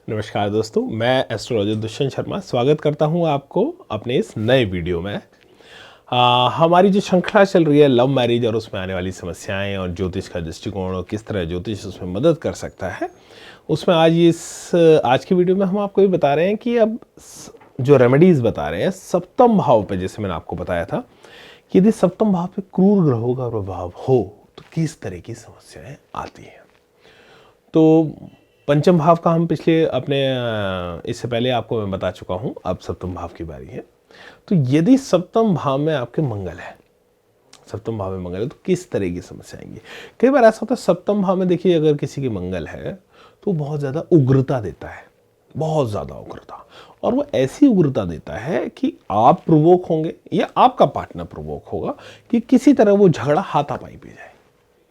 नमस्कार दोस्तों, मैं एस्ट्रोलॉजर दुष्यंत शर्मा स्वागत करता हूं आपको अपने इस नए वीडियो में। हमारी जो श्रृंखला चल रही है लव मैरिज और उसमें आने वाली समस्याएं और ज्योतिष का दृष्टिकोण और किस तरह ज्योतिष उसमें मदद कर सकता है, उसमें आज की वीडियो में हम आपको ये बता रहे हैं कि अब जो रेमेडीज़ बता रहे हैं सप्तम भाव पे, जैसे मैंने आपको बताया था कि यदि सप्तम भाव पे क्रूर ग्रहों का प्रभाव हो तो किस तरह की समस्याएं आती हैं। तो पंचम भाव का हम पिछले अपने इससे पहले आपको मैं बता चुका हूं, अब सप्तम भाव की बारी है। तो यदि सप्तम भाव में आपके मंगल है, सप्तम भाव में मंगल है तो किस तरह की समस्या आएंगी। कई बार ऐसा होता है सप्तम भाव में, देखिए अगर किसी की मंगल है तो बहुत ज़्यादा उग्रता देता है, बहुत ज़्यादा उग्रता, और वो ऐसी उग्रता देता है कि आप प्रवोक होंगे या आपका पार्टनर प्रवोक होगा कि किसी तरह वो झगड़ा हाथापाई पे जाए,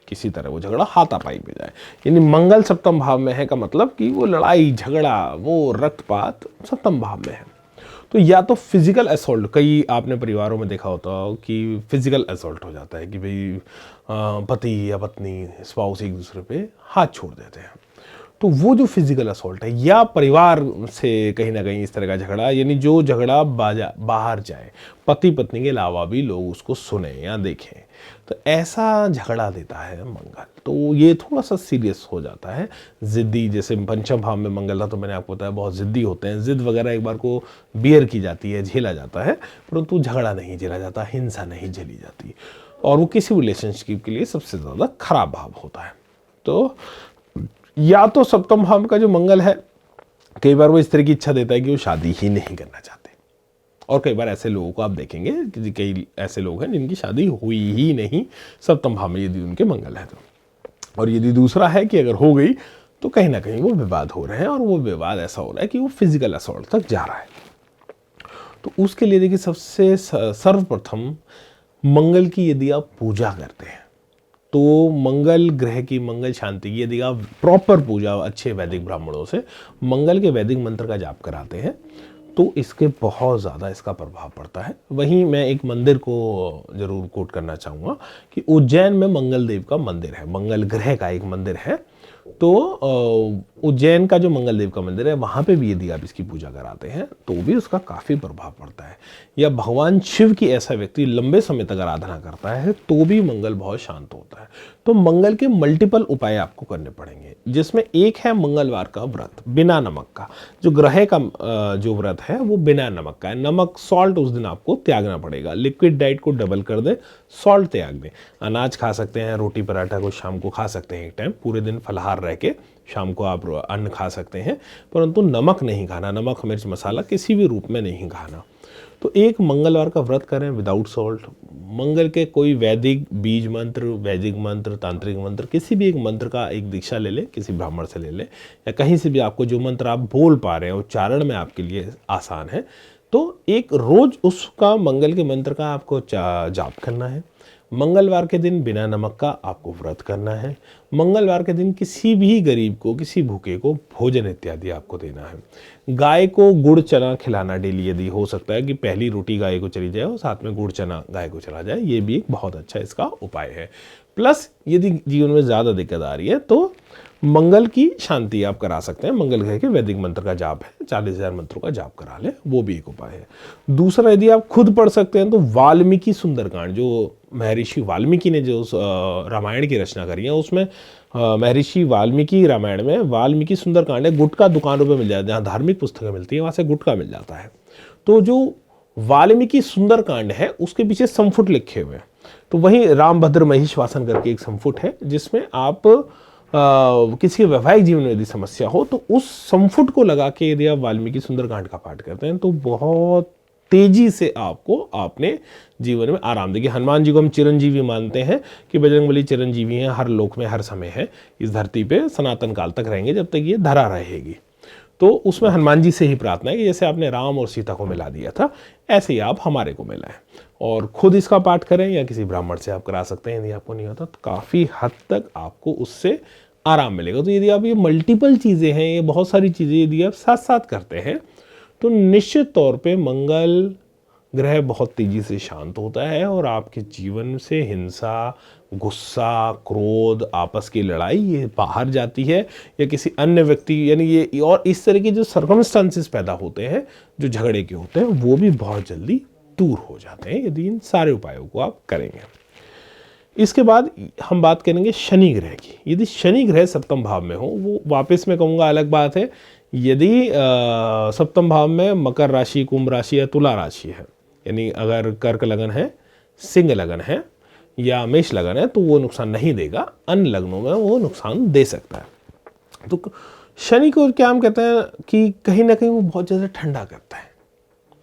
किसी तरह वो झगड़ा हाथापाई पे जाए। यानी मंगल सप्तम भाव में है का मतलब कि वो लड़ाई झगड़ा, वो रक्तपात सप्तम भाव में है। तो या तो फिजिकल असॉल्ट, कई आपने परिवारों में देखा होता हो कि फिजिकल असॉल्ट हो जाता है कि भाई पति या पत्नी स्पाउस एक दूसरे पे हाथ छोड़ देते हैं, तो वो जो फिजिकल असॉल्ट है, या परिवार से कहीं ना कहीं इस तरह का झगड़ा, यानी जो झगड़ा बाहर जाए, पति पत्नी के अलावा भी लोग उसको सुने या देखें, तो ऐसा झगड़ा देता है मंगल। तो ये थोड़ा सा सीरियस हो जाता है। जिद्दी, जैसे पंचम भाव में मंगल था तो मैंने आपको बताया बहुत जिद्दी होते हैं, जिद वगैरह एक बार को बियर की जाती है, झेला जाता है, परंतु झगड़ा नहीं झेला जाता, हिंसा नहीं झेली जाती, और वो किसी रिलेशनशिप के लिए सबसे ज़्यादा खराब भाव होता है। तो या तो सप्तम भाव का जो मंगल है, कई बार वो इस तरह की इच्छा देता है कि वो शादी ही नहीं करना चाहते, और कई बार ऐसे लोगों को आप देखेंगे कि कई ऐसे लोग हैं जिनकी शादी हुई ही नहीं सप्तम भाव में यदि उनके मंगल है तो। और यदि दूसरा है कि अगर हो गई तो कहीं ना कहीं वो विवाद हो रहे हैं, और वो विवाद ऐसा हो रहा है कि वो फिजिकल असॉल्ट तक जा रहा है। तो उसके लिए देखिए सबसे सर्वप्रथम मंगल की यदि आप पूजा करते हैं तो मंगल ग्रह की, मंगल शांति की यदि आप प्रॉपर पूजा अच्छे वैदिक ब्राह्मणों से मंगल के वैदिक मंत्र का जाप कराते हैं तो इसके बहुत ज़्यादा इसका प्रभाव पड़ता है। वहीं मैं एक मंदिर को ज़रूर कोट करना चाहूँगा कि उज्जैन में मंगल देव का मंदिर है, मंगल ग्रह का एक मंदिर है। तो उज्जैन का जो मंगल देव का मंदिर है वहाँ पे भी यदि आप इसकी पूजा कराते हैं तो भी उसका काफ़ी प्रभाव पड़ता है। या भगवान शिव की ऐसा व्यक्ति लंबे समय तक आराधना करता है तो भी मंगल बहुत शांत होता है। तो मंगल के मल्टीपल उपाय आपको करने पड़ेंगे, जिसमें एक है मंगलवार का व्रत बिना नमक का। जो ग्रह का जो व्रत है वो बिना नमक का है, नमक सॉल्ट उस दिन आपको त्यागना पड़ेगा, लिक्विड डाइट को डबल कर दे, सॉल्ट त्याग दें। अनाज खा सकते हैं, रोटी पराठा को शाम को खा सकते हैं एक टाइम, पूरे दिन फलाहार रह के शाम को आप अन्न खा सकते हैं, परंतु नमक नहीं खाना, नमक मिर्च मसाला किसी भी रूप में नहीं खाना। तो एक मंगलवार का व्रत करें विदाउट सॉल्ट। मंगल के कोई वैदिक बीज मंत्र, वैदिक मंत्र, तांत्रिक मंत्र, किसी भी एक मंत्र का एक दीक्षा ले लें, किसी ब्राह्मण से ले लें, या कहीं से भी आपको जो मंत्र आप बोल पा रहे हैं उच्चारण में आपके लिए आसान है, तो एक रोज उसका मंगल के मंत्र का आपको जाप करना है। मंगलवार के दिन बिना नमक का आपको व्रत करना है। मंगलवार के दिन किसी भी गरीब को, किसी भूखे को भोजन इत्यादि आपको देना है। गाय को गुड़ चना खिलाना डेली, यदि हो सकता है कि पहली रोटी गाय को चली जाए और साथ में गुड़ चना गाय को चला जाए, ये भी एक बहुत अच्छा इसका उपाय है। प्लस यदि जीवन में ज़्यादा दिक्कत आ रही है तो मंगल की शांति आप करा सकते हैं। मंगल ग्रह के वैदिक मंत्र का जाप है, 40,000 मंत्रों का जाप करा ले, वो भी एक उपाय है। दूसरा, यदि आप खुद पढ़ सकते हैं तो वाल्मीकि सुंदरकांड, जो महर्षि वाल्मीकि ने जो रामायण की रचना करी है, उसमें महर्षि वाल्मीकि रामायण में वाल्मीकि सुंदरकांड है। गुटखा दुकानों पे मिल जाता है, जहाँ धार्मिक पुस्तकें मिलती है वहाँ से गुटखा मिल जाता है। तो जो वाल्मीकि सुंदरकांड है उसके पीछे संफुट लिखे हुए हैं। तो वहीं रामभद्र महिष वासन करके एक संफुट है, जिसमें आप किसी के वैवाहिक जीवन में यदि समस्या हो तो उस संफुट को लगा के यदि आप वाल्मीकि सुंदरकांड का पाठ करते हैं तो बहुत तेजी से आपको अपने जीवन में आराम देगी। हनुमान जी को हम चिरंजीवी मानते हैं कि बजरंगबली चिरंजीवी हैं, हर लोक में हर समय है, इस धरती पे सनातन काल तक रहेंगे जब तक ये धरा रहेगी। तो उसमें हनुमान जी से ही प्रार्थना है कि जैसे आपने राम और सीता को मिला दिया था ऐसे ही आप हमारे को मिलाएं, और खुद इसका पाठ करें या किसी ब्राह्मण से आप करा सकते हैं। यदि आपको नहीं होता तो काफ़ी हद तक आपको उससे आराम मिलेगा। तो यदि आप ये मल्टीपल चीज़ें हैं, ये बहुत सारी चीज़ें यदि आप साथ साथ करते हैं तो निश्चित तौर पे मंगल ग्रह बहुत तेजी से शांत होता है और आपके जीवन से हिंसा, गुस्सा, क्रोध, आपस की लड़ाई ये बाहर जाती है, या किसी अन्य व्यक्ति यानी ये और इस तरह के जो सर्कमस्टांसेस पैदा होते हैं जो झगड़े के होते हैं वो भी बहुत जल्दी दूर हो जाते हैं यदि इन सारे उपायों को आप करेंगे। इसके बाद हम बात करेंगे शनि ग्रह की। यदि शनि ग्रह सप्तम भाव में हो, वो वापस मैं कहूँगा अलग बात है, यदि सप्तम भाव में मकर राशि, कुंभ राशि या तुला राशि है, यानी अगर कर्क लगन है, सिंह लगन है या मेष लगन है तो वो नुकसान नहीं देगा, अन्य लग्नों में वो नुकसान दे सकता है। तो शनि को क्या हम कहते हैं कि कहीं ना कहीं वो बहुत ज़्यादा ठंडा करता है,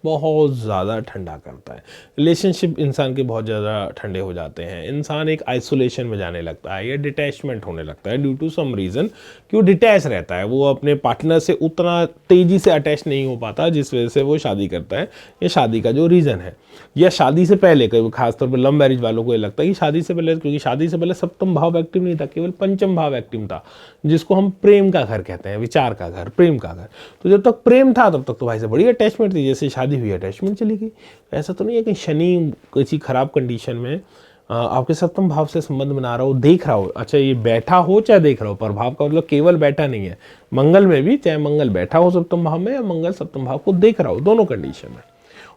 बहुत ज़्यादा ठंडा करता है। रिलेशनशिप इंसान के बहुत ज़्यादा ठंडे हो जाते हैं, इंसान एक आइसोलेशन में जाने लगता है या डिटैचमेंट होने लगता है ड्यू टू सम रीज़न कि वो डिटैच रहता है, वो अपने पार्टनर से उतना तेज़ी से अटैच नहीं हो पाता जिस वजह से वो शादी करता है, या शादी का जो रीज़न है, या शादी से पहले कई खासतौर पर लव मैरिज वालों को ये लगता है कि शादी से पहले, क्योंकि शादी से पहले सप्तम भाव एक्टिव नहीं था, केवल पंचम भाव एक्टिव था, जिसको हम प्रेम का घर कहते हैं, विचार का घर, प्रेम का घर। तो जब तक प्रेम था तब तक तो भाई से बड़ी अटैचमेंट थी, जैसे शादी हुई अटैचमेंट चली गई। ऐसा तो नहीं है कि शनि किसी खराब कंडीशन में आपके सप्तम भाव से संबंध बना रहा हो, देख रहा हो, अच्छा ये बैठा हो चाहे देख रहा हो, प्रभाव का मतलब केवल बैठा नहीं है, मंगल में भी, चाहे मंगल बैठा हो सप्तम भाव में या मंगल सप्तम भाव को देख रहा हो, दोनों कंडीशन में।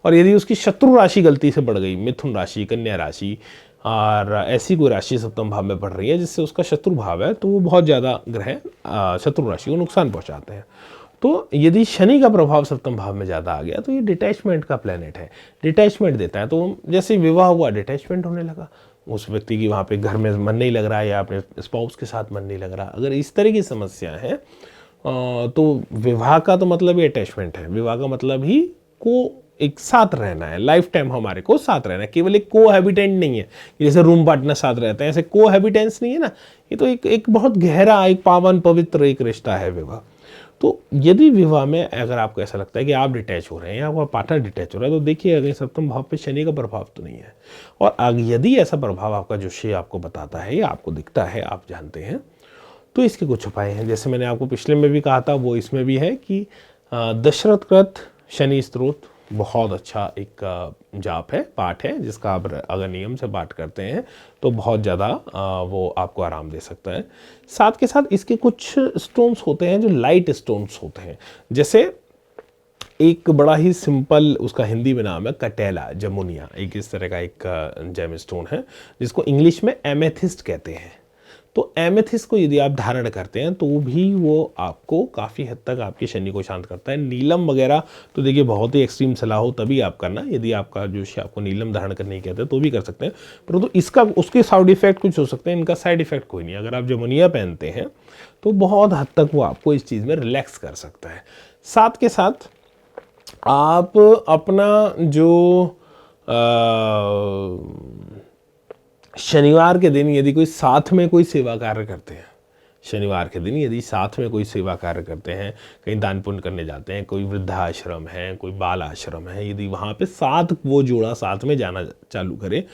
और यदि उसकी शत्रु राशि गलती से बढ़ गई, मिथुन राशि, कन्या राशि और ऐसी कोई राशि सप्तम भाव में बढ़ रही है जिससे उसका शत्रु भाव है, तो वो बहुत ज़्यादा ग्रह शत्रु राशि को नुकसान पहुँचाते हैं। तो यदि शनि का प्रभाव सप्तम भाव में ज़्यादा आ गया तो ये डिटैचमेंट का प्लैनेट है, डिटैचमेंट देता है। तो जैसे विवाह हुआ डिटैचमेंट होने लगा, उस व्यक्ति की वहाँ पे घर में मन नहीं लग रहा है या अपने स्पाउस के साथ मन नहीं लग रहा, अगर इस तरह की समस्या है तो विवाह का तो मतलब ही अटैचमेंट है, विवाह का मतलब ही को एक साथ रहना है, लाइफ टाइम हमारे को साथ रहना है, केवल एक को हैबिटेंट नहीं है, जैसे रूम पार्टनर साथ रहते हैं ऐसे को हैबिटेंस नहीं है ना, ये तो एक बहुत गहरा, एक पावन पवित्र एक रिश्ता है विवाह। तो यदि विवाह में अगर आपको ऐसा लगता है कि आप डिटैच हो रहे हैं या आपका पार्टनर डिटैच हो रहा है, तो देखिए अगर सप्तम भाव पे शनि का प्रभाव तो नहीं है, और यदि ऐसा प्रभाव आपका ज्योतिषी आपको बताता है या आपको दिखता है, आप जानते हैं, तो इसके कुछ उपाय हैं। जैसे मैंने आपको पिछले में भी कहा था, वो इसमें भी है कि दशरथ कृत शनि स्तोत्र बहुत अच्छा एक जाप है, पाठ है, जिसका आप अगर नियम से पाठ करते हैं तो बहुत ज़्यादा वो आपको आराम दे सकता है। साथ के साथ इसके कुछ स्टोन्स होते हैं जो लाइट स्टोन्स होते हैं, जैसे एक बड़ा ही सिंपल उसका हिंदी में नाम है कटेला जमुनिया, एक इस तरह का एक जेम स्टोन है जिसको इंग्लिश में एमेथिस्ट कहते हैं। तो एमेथिस्ट को यदि आप धारण करते हैं तो भी वो आपको काफ़ी हद तक आपके शनि को शांत करता है। नीलम वगैरह तो देखिए बहुत ही एक्सट्रीम सलाह हो तभी आप करना, यदि आपका जो आपको नीलम धारण करने की कहते हैं तो भी कर सकते हैं, परंतु इसका उसके साइड इफेक्ट कुछ हो सकते हैं, इनका साइड इफेक्ट कोई नहीं। अगर आप जमुनिया पहनते हैं तो बहुत हद तक वो आपको इस चीज़ में रिलैक्स कर सकता है। साथ के साथ आप अपना जो शनिवार के दिन यदि कोई साथ में कोई सेवा कार्य करते हैं, शनिवार के दिन यदि साथ में कोई सेवा कार्य करते हैं, कहीं दान पुण्य करने जाते हैं, कोई वृद्धाश्रम है, कोई बाल आश्रम है, यदि वहाँ पे साथ वो जोड़ा साथ में जाना चालू करे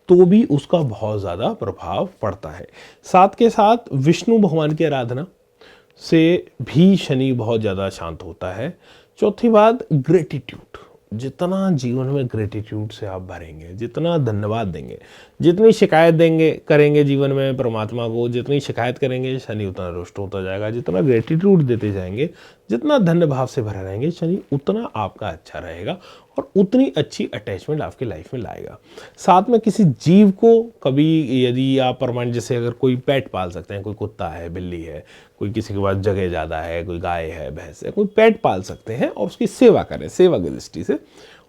तो भी उसका बहुत ज़्यादा प्रभाव पड़ता है। साथ के साथ विष्णु भगवान की आराधना से भी शनि बहुत ज़्यादा शांत होता है। चौथी बात ग्रेटिट्यूड, जितना जीवन में ग्रेटिट्यूड से आप भरेंगे, जितना धन्यवाद देंगे, जितनी शिकायत देंगे करेंगे जीवन में परमात्मा को, जितनी शिकायत करेंगे शनि उतना रुष्ट होता जाएगा, जितना ग्रेटिट्यूड देते जाएंगे, जितना धन्य भाव से भरे रहेंगे शनि उतना आपका अच्छा रहेगा और उतनी अच्छी अटैचमेंट आपकी लाइफ में लाएगा। साथ में किसी जीव को कभी यदि आप परमानेंट, जैसे अगर कोई पेट पाल सकते हैं, कोई कुत्ता है, बिल्ली है, कोई किसी के पास जगह ज़्यादा है, कोई गाय है, भैंस है, कोई पेट पाल सकते हैं और उसकी सेवा करें, सेवा की दृष्टि से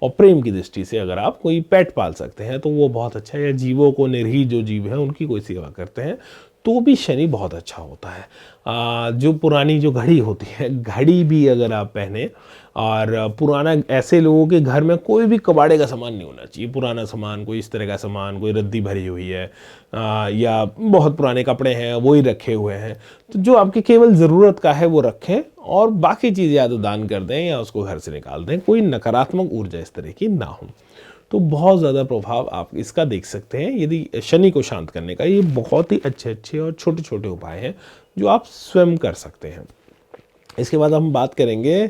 और प्रेम की दृष्टि से अगर आप कोई पेट पाल सकते हैं तो वो बहुत अच्छा है। या जीवों को, निर्ही जो जीव हैं उनकी कोई सेवा करते हैं तो भी शनि बहुत अच्छा होता है। जो पुरानी जो घड़ी होती है, घड़ी भी अगर आप पहने, और पुराना ऐसे लोगों के घर में कोई भी कबाड़े का सामान नहीं होना चाहिए, पुराना सामान, कोई इस तरह का सामान, कोई रद्दी भरी हुई है या बहुत पुराने कपड़े हैं वो ही रखे हुए हैं, तो जो आपकी केवल ज़रूरत का है वो रखें और बाकी चीज़ या तो दान कर दें या उसको घर से निकाल दें, कोई नकारात्मक ऊर्जा इस तरह की ना हो। तो बहुत ज़्यादा प्रभाव आप इसका देख सकते हैं यदि शनि को शांत करने का। ये बहुत ही अच्छे अच्छे और छोटे छोटे उपाय हैं जो आप स्वयं कर सकते हैं। इसके बाद हम बात करेंगे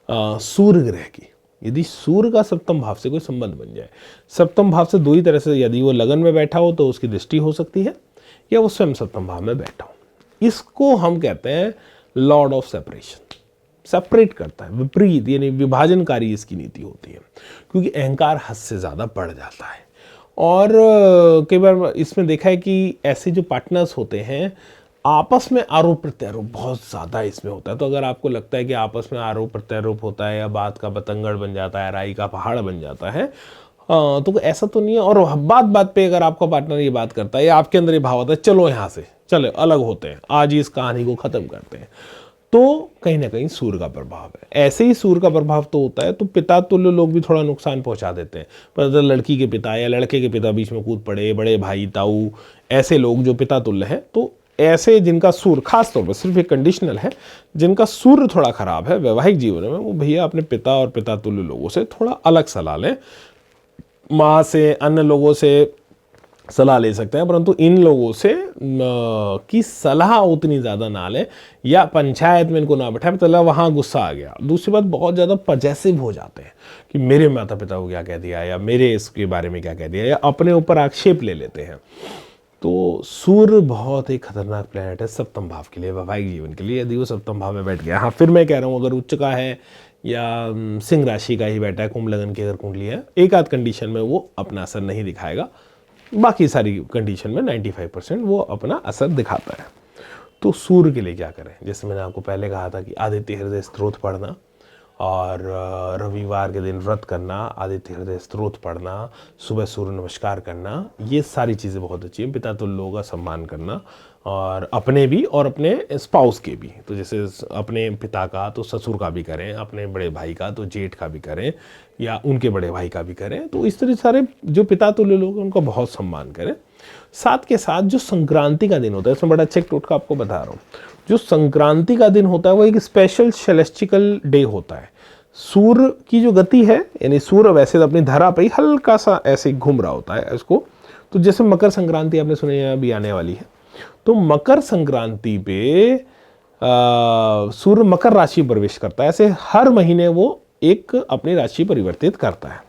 सूर्य ग्रह की। यदि सूर्य का सप्तम भाव से कोई संबंध बन जाए। सप्तम भाव से दो ही तरह से, यदि वो लगन में बैठा हो तो उसकी दृष्टि हो सकती है, या वो स्वयं सप्तम भाव में बैठा हो। इसको हम कहते हैं लॉर्ड ऑफ सेपरेशन, सेपरेट करता है, विपरीत यानी विभाजनकारी इसकी नीति होती है, क्योंकि अहंकार हद से ज़्यादा बढ़ जाता है। और कई बार इसमें देखा है कि ऐसे जो पार्टनर्स होते हैं आपस में आरोप प्रत्यारोप बहुत ज़्यादा इसमें होता है। तो अगर आपको लगता है कि आपस में आरोप प्रत्यारोप होता है या बात का बतंगड़ बन जाता है, राई का पहाड़ बन जाता है, तो ऐसा तो नहीं है। और बात बात पे अगर आपका पार्टनर ये बात करता है या आपके अंदर ये भाव आता है चलो यहाँ से चले अलग होते हैं, आज ही इस कहानी को ख़त्म करते हैं, तो कहीं ना कहीं सूर्य का प्रभाव है। ऐसे ही सूर्य का प्रभाव तो होता है तो पिता तुल्य लोग भी थोड़ा नुकसान पहुंचा देते हैं। पर लड़की के पिता या लड़के के पिता बीच में कूद पड़े, बड़े भाई ताऊ, ऐसे लोग जो पिता तुल्य हैं, तो ऐसे जिनका सूर्य, खास तौर पर सिर्फ एक कंडीशनल है, जिनका सूर्य थोड़ा खराब है वैवाहिक जीवन में, वो भैया अपने पिता और पिता तुल्य लोगों से थोड़ा अलग सलाह लें। माँ से, अन्य लोगों से सलाह ले सकते हैं, परंतु इन लोगों से की सलाह उतनी ज़्यादा ना लें, या पंचायत में इनको ना बैठाएं। तो वहाँ गुस्सा आ गया। दूसरी बात, बहुत ज़्यादा पजेसिव हो जाते हैं कि मेरे माता पिता को क्या कह दिया, या मेरे इसके बारे में क्या कह दिया, या अपने ऊपर आक्षेप ले लेते हैं। तो सूर्य बहुत ही खतरनाक प्लैनेट है सप्तम भाव के लिए, वैवाहिक जीवन के लिए, यदि वो सप्तम भाव में बैठ गया। हाँ, फिर मैं कह रहा हूँ अगर उच्च का है या सिंह राशि का ही बैठा है, कुंभ लगन की अगर कुंडली है, एक आध कंडीशन में वो अपना असर नहीं दिखाएगा, बाकी सारी कंडीशन में 95% वो अपना असर दिखाता है। तो सूर्य के लिए क्या करें? जैसे मैंने आपको पहले कहा था कि आदित्य हृदय स्तोत्र पढ़ना, और रविवार के दिन व्रत करना, आदित्य हृदय स्तोत्र पढ़ना, सुबह सूर्य नमस्कार करना, ये सारी चीज़ें बहुत अच्छी हैं। पिता तुल्य लोगों का सम्मान करना, और अपने भी और अपने स्पाउस के भी। तो जैसे अपने पिता का तो ससुर का भी करें, अपने बड़े भाई का तो जेठ का भी करें, या उनके बड़े भाई का भी करें। तो इस तरह सारे जो पिता तुल्य लोग हैं उनका बहुत सम्मान करें। साथ के साथ जो संक्रांति का दिन होता है, इसमें बड़ा अच्छा एक टोटका आपको बता रहा हूँ। जो संक्रांति का दिन होता है वो एक स्पेशल सेलेस्टिकल डे होता है। सूर्य की जो गति है, यानी सूर्य वैसे अपनी धरा पर ही हल्का सा ऐसे घूम रहा होता है इसको। तो जैसे मकर संक्रांति आपने सुनी है, अभी आने वाली है, तो मकर संक्रांति पे सूर्य मकर राशि प्रवेश करता है। ऐसे हर महीने वो एक अपनी राशि परिवर्तित करता है।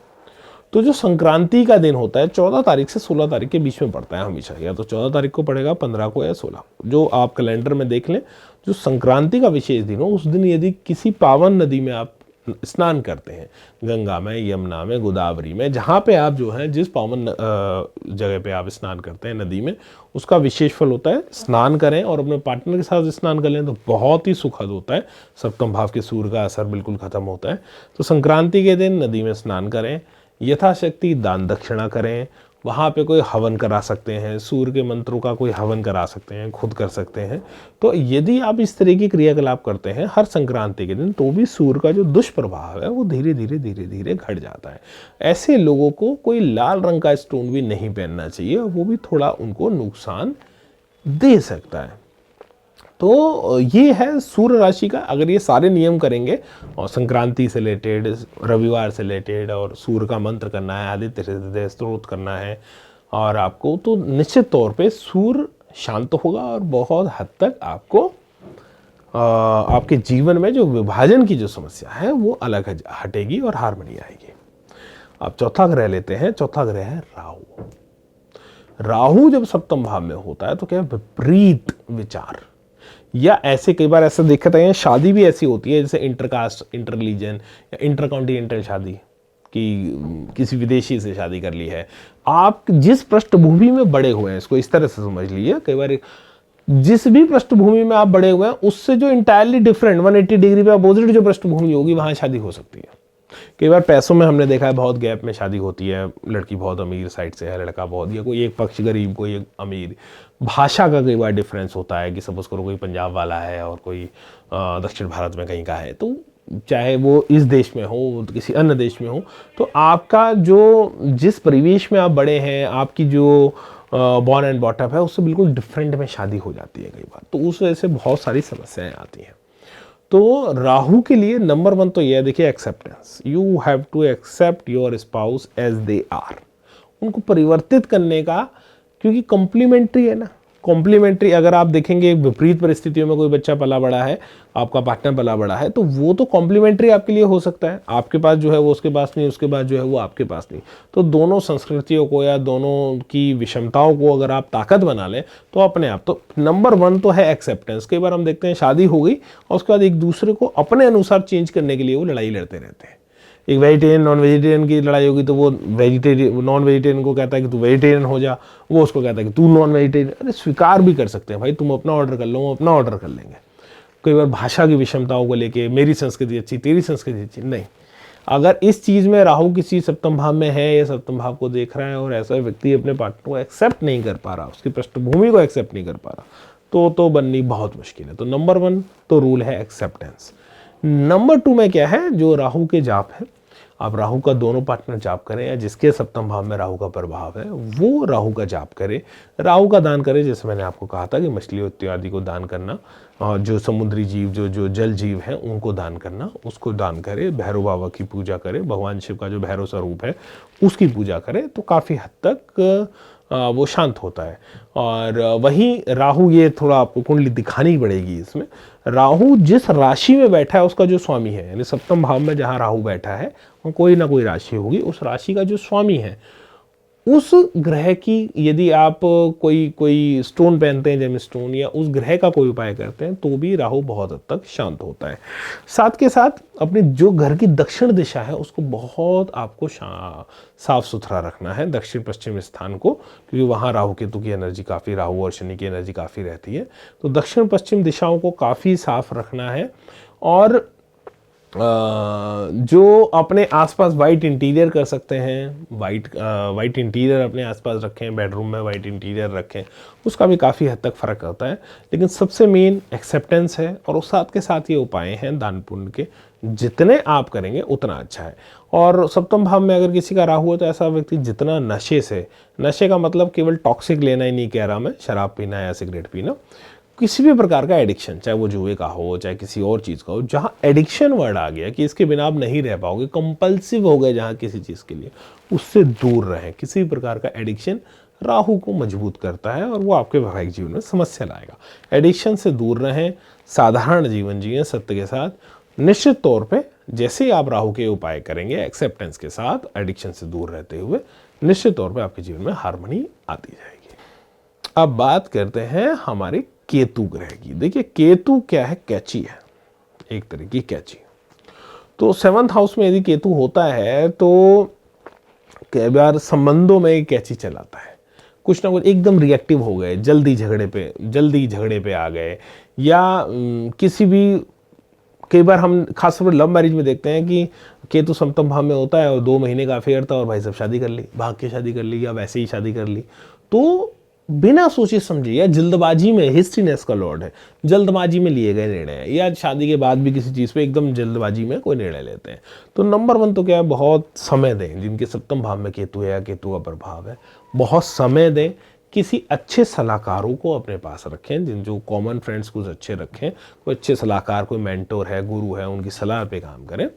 तो जो संक्रांति का दिन होता है 14 तारीख से 16 तारीख के बीच में पड़ता है हमेशा, या तो 14 तारीख को पड़ेगा, 15 को, या 16, जो आप कैलेंडर में देख लें। जो संक्रांति का विशेष दिन हो, उस दिन यदि किसी पावन नदी में आप स्नान करते हैं, गंगा में, यमुना में, गोदावरी में, जहाँ पे आप जो है जिस पावन जगह पे आप स्नान करते हैं नदी में, उसका विशेष फल होता है। स्नान करें और अपने पार्टनर के साथ स्नान कर लें तो बहुत ही सुखद होता है। सप्तम भाव के सूर्य का असर बिल्कुल खत्म होता है। तो संक्रांति के दिन नदी में स्नान करें, यथाशक्ति दान दक्षिणा करें, वहाँ पे कोई हवन करा सकते हैं, सूर्य के मंत्रों का कोई हवन करा सकते हैं, खुद कर सकते हैं। तो यदि आप इस तरह की क्रियाकलाप करते हैं हर संक्रांति के दिन, तो भी सूर्य का जो दुष्प्रभाव है वो धीरे धीरे धीरे धीरे घट जाता है। ऐसे लोगों को कोई लाल रंग का स्टोन भी नहीं पहनना चाहिए, वो भी थोड़ा उनको नुकसान दे सकता है। तो ये है सूर्य राशि का। अगर ये सारे नियम करेंगे, और संक्रांति से रिलेटेड, रविवार से रिलेटेड, और सूर्य का मंत्र करना है, आदित्य हृदय स्तोत्र करना है, और आपको तो निश्चित तौर पे सूर्य शांत होगा, और बहुत हद तक आपको आपके जीवन में जो विभाजन की जो समस्या है वो अलग हटेगी और हार्मनी आएगी। अब चौथा ग्रह लेते हैं। चौथा ग्रह है राहु। राहु जब सप्तम भाव में होता है तो क्या विपरीत विचार, या ऐसे कई बार ऐसा देखते हैं, शादी भी ऐसी होती है जैसे इंटरकास्ट, इंटर रिलीजन, या इंटरकॉन्टिनेंटल शादी, कि किसी विदेशी से शादी कर ली है। आप जिस पृष्ठभूमि में बड़े हुए हैं, इसको इस तरह से समझ लीजिए, कई बार जिस भी पृष्ठभूमि में आप बड़े हुए हैं उससे जो इंटायरली डिफरेंट 180 डिग्री पे अपोजिट जो पृष्ठभूमि होगी वहां शादी हो सकती है। कई बार पैसों में हमने देखा है बहुत गैप में शादी होती है, लड़की बहुत अमीर साइड से है, लड़का बहुत, या कोई एक पक्ष गरीब, कोई एक अमीर। भाषा का कई बार डिफरेंस होता है कि सपोज करो कोई पंजाब वाला है और कोई दक्षिण भारत में कहीं का है, तो चाहे वो इस देश में हो तो किसी अन्य देश में हो, तो आपका जो जिस परिवेश में आप बड़े हैं, आपकी जो बॉर्न एंड बॉटअप है, उससे बिल्कुल डिफरेंट में शादी हो जाती है कई बार। तो उस वजह से बहुत सारी समस्याएं आती हैं। तो राहु के लिए नंबर 1 तो यह देखिए, acceptance. You have to accept your spouse as they are. उनको परिवर्तित करने का, क्योंकि कॉम्प्लीमेंट्री है ना, कॉम्प्लीमेंट्री, अगर आप देखेंगे विपरीत परिस्थितियों में कोई बच्चा पला बड़ा है, आपका पार्टनर पला बड़ा है, तो वो तो कॉम्प्लीमेंट्री आपके लिए हो सकता है, आपके पास जो है वो उसके पास नहीं, उसके पास जो है वो आपके पास नहीं। तो दोनों संस्कृतियों को या दोनों की विषमताओं को अगर आप ताकत बना लें तो अपने आप, तो नंबर 1 तो है एक्सेप्टेंस। कई बार हम देखते हैं शादी हो गई और उसके बाद एक दूसरे को अपने अनुसार चेंज करने के लिए वो लड़ाई लड़ते रहते हैं। एक वेजिटेरियन नॉन वेजिटेरियन की लड़ाई होगी तो वो नॉन वेजिटेरियन को कहता है कि तू वेजिटेरियन हो जा, वो उसको कहता है कि तू नॉन वेजिटेरियन। अरे स्वीकार भी कर सकते हैं भाई, तुम अपना ऑर्डर कर लो, हम अपना ऑर्डर कर लेंगे। कई बार भाषा की विषमताओं को लेके मेरी संस्कृति अच्छी, तेरी संस्कृति अच्छी, नहीं। अगर इस चीज़ में राहु किसी सप्तम भाव में है या सप्तम भाव को देख रहा है और ऐसा व्यक्ति अपने पार्टनर को एक्सेप्ट नहीं कर पा रहा, उसकी पृष्ठभूमि को एक्सेप्ट नहीं कर पा रहा, तो बननी बहुत मुश्किल है। तो नंबर 1 तो रूल है एक्सेप्टेंस। नंबर 2 में क्या है, जो राहु के जाप है, आप राहु का दोनों पार्टनर जाप करें या जिसके सप्तम भाव में राहु का प्रभाव है वो राहु का जाप करे, राहु का दान करे। जैसे मैंने आपको कहा था कि मछली इत्यादि को दान करना, और जो समुद्री जीव जो जल जीव हैं उनको दान करना, उसको दान करे, भैरव बाबा की पूजा करे, भगवान शिव का जो भैरव स्वरूप है उसकी पूजा करे, तो काफ़ी हद तक वो शांत होता है। और वहीं राहु, ये थोड़ा आपको कुंडली दिखानी पड़ेगी इसमें, राहु जिस राशि में बैठा है उसका जो स्वामी है, यानी सप्तम भाव में जहाँ राहु बैठा है कोई ना कोई राशि होगी, उस राशि का जो स्वामी है उस ग्रह की, यदि आप कोई स्टोन पहनते हैं, जेम स्टोन, या उस ग्रह का कोई उपाय करते हैं तो भी राहु बहुत हद तक शांत होता है। साथ के साथ अपने जो घर की दक्षिण दिशा है उसको बहुत आपको साफ सुथरा रखना है, दक्षिण पश्चिम स्थान को, क्योंकि वहाँ राहु केतु की एनर्जी काफ़ी, राहु और शनि की एनर्जी काफ़ी रहती है। तो दक्षिण पश्चिम दिशाओं को काफ़ी साफ रखना है। और जो अपने आसपास वाइट इंटीरियर कर सकते हैं, वाइट इंटीरियर अपने आसपास रखें, बेडरूम में वाइट इंटीरियर रखें, उसका भी काफ़ी हद तक फ़र्क होता है। लेकिन सबसे मेन एक्सेप्टेंस है, और उस साथ के साथ ये उपाय हैं दान पुण्य के, जितने आप करेंगे उतना अच्छा है। और सप्तम भाव में अगर किसी का राहु है तो ऐसा व्यक्ति जितना नशे का मतलब केवल टॉक्सिक लेना ही नहीं कह रहा मैं, शराब पीना या सिगरेट पीना, किसी भी प्रकार का एडिक्शन, चाहे वो जुए का हो चाहे किसी और चीज़ का हो, जहाँ एडिक्शन वर्ड आ गया कि इसके बिना आप नहीं रह पाओगे, कंपल्सिव हो गए जहाँ किसी चीज़ के लिए, उससे दूर रहें। किसी भी प्रकार का एडिक्शन राहु को मजबूत करता है और वो आपके वैवाहिक जीवन में समस्या लाएगा। एडिक्शन से दूर रहें, साधारण जीवन जिएं सत्य के साथ। निश्चित तौर पे जैसे ही आप राहु के उपाय करेंगे एक्सेप्टेंस के साथ, एडिक्शन से दूर रहते हुए, निश्चित तौर पे आपके जीवन में हार्मनी आती जाएगी। अब बात करते हैं हमारे केतु ग्रह की। देखिए केतु क्या है, कैची है, एक तरह की कैची। तो 7th हाउस में यदि केतु होता है तो कई बार संबंधों में कैची चलाता है, कुछ ना कुछ एकदम रिएक्टिव हो गए, जल्दी झगड़े पे आ गए, या किसी भी, कई बार हम खासतौर पर लव मैरिज में देखते हैं कि केतु सप्तम भाव में होता है और 2 महीने का अफेयर था और भाई सब शादी कर ली, भाग के शादी कर ली या वैसे ही शादी कर ली। तो बिना सोचे समझे या जल्दबाजी में, हिस्ट्रीनेस का लॉर्ड है, जल्दबाजी में लिए गए निर्णय, या शादी के बाद भी किसी चीज़ पे एकदम जल्दबाजी में कोई निर्णय लेते हैं। तो नंबर 1 तो क्या है, बहुत समय दें। जिनके सप्तम भाव में केतु है या केतु का प्रभाव है, बहुत समय दें। किसी अच्छे सलाहकारों को अपने पास रखें, जिन जो कॉमन फ्रेंड्स कुछ अच्छे रखें, कोई अच्छे सलाहकार, कोई मेंटोर है, गुरु है, उनकी सलाह पे काम करें।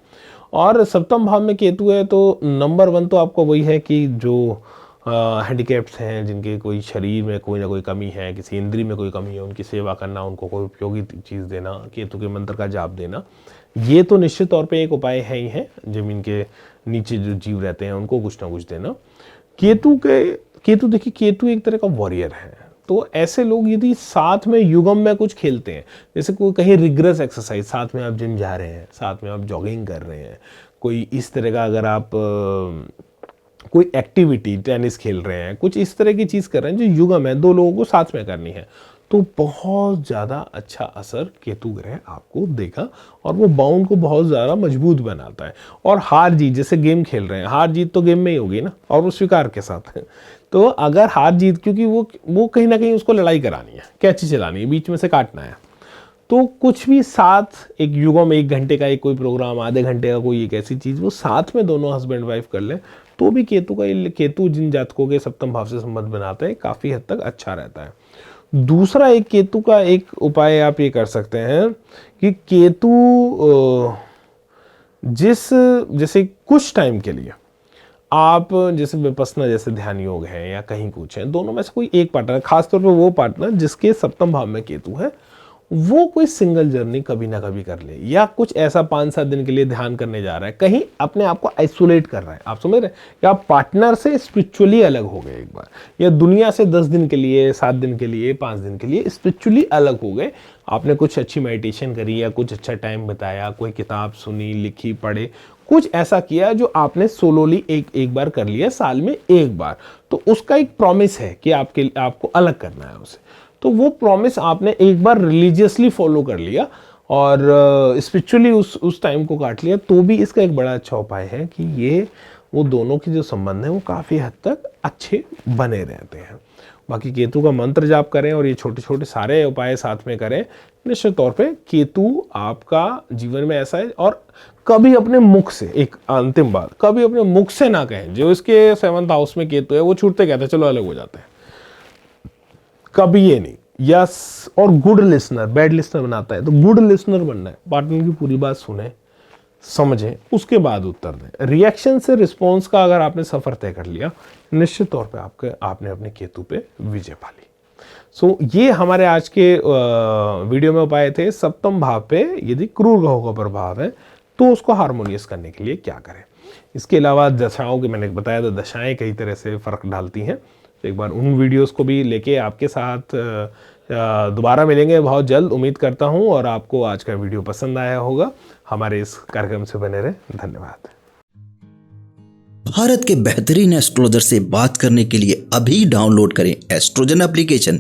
और सप्तम भाव में केतु है तो नंबर 1 तो आपको वही है कि जो हैंडीकैप्स हैं, जिनके कोई शरीर में कोई ना कोई कमी है, किसी इंद्रिय में कोई कमी है, उनकी सेवा करना, उनको कोई उपयोगी चीज़ देना, केतु के मंत्र का जाप देना, ये तो निश्चित तौर पे एक उपाय है ही है। जमीन के नीचे जो जीव रहते हैं उनको कुछ ना कुछ देना। केतु देखिए, केतु एक तरह का वॉरियर है। तो ऐसे लोग यदि साथ में युगम में कुछ खेलते हैं, जैसे कोई कहीं रिग्रेस एक्सरसाइज, साथ में आप जिम जा रहे हैं, साथ में आप जॉगिंग कर रहे हैं, कोई इस तरह का, अगर आप कोई एक्टिविटी, टेनिस खेल रहे हैं, कुछ इस तरह की चीज़ कर रहे हैं जो युगम है, 2 लोगों को साथ में करनी है, तो बहुत ज़्यादा अच्छा असर केतु ग्रह आपको देगा और वो बाउंड को बहुत ज़्यादा मजबूत बनाता है। और हार जीत, जैसे गेम खेल रहे हैं, हार जीत तो गेम में ही होगी ना, और वो स्वीकार के साथ है। तो अगर हार जीत, क्योंकि वो कहीं ना कहीं उसको लड़ाई करानी है, कैची चलानी है, बीच में से काटना है, तो कुछ भी साथ एक युगम, 1 घंटे का एक कोई प्रोग्राम, आधे घंटे का कोई एक ऐसी चीज़, वो साथ में दोनों हस्बैंड वाइफ कर लें तो भी केतु जिन जातकों के सप्तम भाव से संबंध बनाते हैं काफ़ी हद तक अच्छा रहता है। दूसरा एक केतु का एक उपाय आप ये कर सकते हैं कि केतु जैसे कुछ टाइम के लिए आप जैसे विपस्सना जैसे ध्यान योग है या कहीं कुछ है, दोनों में से कोई एक पार्टनर, खासतौर पे वो पार्टनर जिसके सप्तम भाव में केतु है, वो कोई सिंगल जर्नी कभी ना कभी कर ले, या कुछ ऐसा 5-7 दिन के लिए ध्यान करने जा रहा है, कहीं अपने आप को आइसोलेट कर रहा है। आप समझ रहे हैं कि आप पार्टनर से स्पिरिचुअली अलग हो गए एक बार, या दुनिया से 10 दिन के लिए, 7 दिन के लिए, 5 दिन के लिए स्पिरिचुअली अलग हो गए। आपने कुछ अच्छी मेडिटेशन करी या कुछ अच्छा टाइम बिताया, कोई किताब सुनी, लिखी, पढ़े, कुछ ऐसा किया जो आपने सोलोली एक बार कर लिया, साल में एक बार, तो उसका एक प्रॉमिस है कि आपको अलग करना है उसे। तो वो प्रॉमिस आपने एक बार रिलीजियसली फॉलो कर लिया और स्पिरिचुअली उस टाइम को काट लिया, तो भी इसका एक बड़ा अच्छा उपाय है कि ये वो दोनों के जो संबंध हैं वो काफ़ी हद तक अच्छे बने रहते हैं। बाकी केतु का मंत्र जाप करें और ये छोटे छोटे सारे उपाय साथ में करें, निश्चित तौर पे केतु आपका जीवन में ऐसा है। और कभी अपने मुख से, एक अंतिम बात, कभी अपने मुख से ना कहें, जो इसके 7th हाउस में केतु है वो छूटते कहते हैं चलो अलग हो जाते हैं, कभी ये नहीं। यस, और गुड लिसनर, बैड लिसनर बनाता है, तो गुड लिसनर बनना है, पार्टनर की पूरी बात सुने, समझें, उसके बाद उत्तर दें। रिएक्शन से रिस्पॉन्स का अगर आपने सफर तय कर लिया, निश्चित तौर पे आपने अपने केतु पे विजय पा ली। सो ये हमारे आज के वीडियो में उपाय थे। सप्तम भाव पे यदि क्रूर ग्रहों का प्रभाव है तो उसको हार्मोनियस करने के लिए क्या करें। इसके अलावा दशाओं के मैंने बताया, तो दशाएं कई तरह से फर्क डालती हैं, तो एक बार उन वीडियोस को भी लेके आपके साथ दोबारा मिलेंगे बहुत जल्द, उम्मीद करता हूं। और आपको आज का वीडियो पसंद आया होगा। हमारे इस कार्यक्रम से बने रहे, धन्यवाद। भारत के बेहतरीन एस्ट्रोलॉजर से बात करने के लिए अभी डाउनलोड करें एस्ट्रोजन एप्लीकेशन।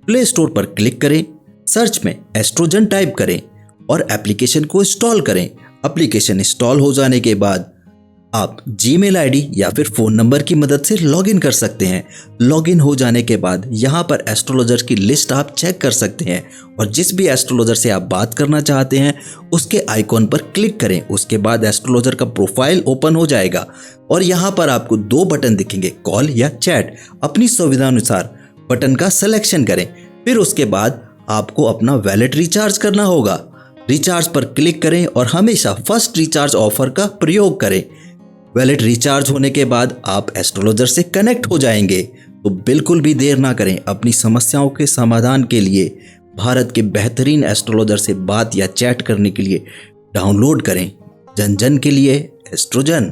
प्ले स्टोर पर क्लिक करें, सर्च में एस्ट्रोजन टाइप करें और एप्लीकेशन को इंस्टॉल करें। एप्लीकेशन इंस्टॉल हो जाने के बाद आप जीमेल आईडी या फिर फ़ोन नंबर की मदद से लॉगिन कर सकते हैं। लॉगिन हो जाने के बाद यहाँ पर एस्ट्रोलॉजर की लिस्ट आप चेक कर सकते हैं और जिस भी एस्ट्रोलॉजर से आप बात करना चाहते हैं उसके आइकॉन पर क्लिक करें। उसके बाद एस्ट्रोलॉजर का प्रोफाइल ओपन हो जाएगा और यहाँ पर आपको 2 बटन दिखेंगे, कॉल या चैट। अपनी सुविधा अनुसार बटन का सिलेक्शन करें, फिर उसके बाद आपको अपना वैलेट रिचार्ज करना होगा। रिचार्ज पर क्लिक करें और हमेशा फर्स्ट रिचार्ज ऑफर का प्रयोग करें। वैलेट रिचार्ज होने के बाद आप एस्ट्रोलॉजर से कनेक्ट हो जाएंगे। तो बिल्कुल भी देर ना करें, अपनी समस्याओं के समाधान के लिए भारत के बेहतरीन एस्ट्रोलॉजर से बात या चैट करने के लिए डाउनलोड करें जन जन के लिए एस्ट्रोजन।